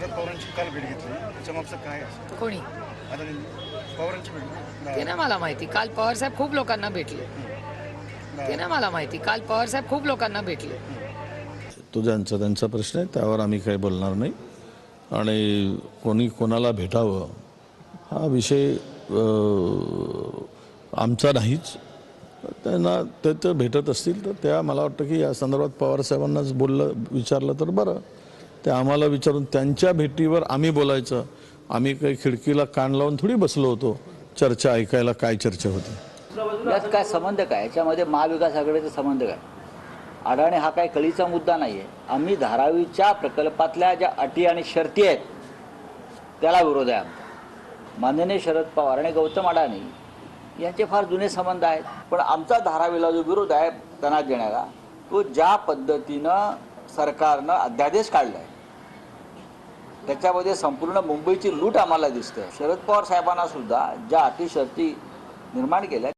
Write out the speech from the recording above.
शरद पवारांची काल भेट घेतली, त्याच्यामागचं काय आहे? कोणी आता पवारांची भेट ते ना मला माहिती. काल पवार साहेब खूप लोकांना भेटले. ते ना मला माहिती. काल पवार साहेब खूप लोकांना भेटले. तो त्यांचा प्रश्न आहे, त्यावर आम्ही काही बोलणार नाही. आणि कोणी कोणाला भेटावं हा विषय आमचा नाहीच. त्यांना ते तर भेटत असतील तर त्या मला वाटतं की या संदर्भात पवारसाहेबांनाच विचारलं तर बरं. ते आम्हाला विचारून त्यांच्या भेटीवर आम्ही बोलायचं. आम्ही काही खिडकीला कान लावून थोडी बसलो होतो चर्चा ऐकायला, काय चर्चा होती. यात काय संबंध काय? याच्यामध्ये महाविकास आघाडीचा संबंध काय? अडाणी हा काही कळीचा मुद्दा नाही आहे. आम्ही धारावीच्या प्रकल्पातल्या ज्या अटी आणि शर्ती आहेत त्याला विरोध आहे आमचा. माननीय शरद पवार आणि गौतम अडाणी यांचे फार जुने संबंध आहेत. पण आमचा धारावीला जो विरोध आहे त्यांना देण्याला, तो ज्या पद्धतीनं सरकारनं अध्यादेश काढला आहे त्याच्यामध्ये संपूर्ण मुंबईची लूट आम्हाला दिसते. शरद पवार साहेबांना सुद्धा ज्या अटी शर्ती निर्माण केल्या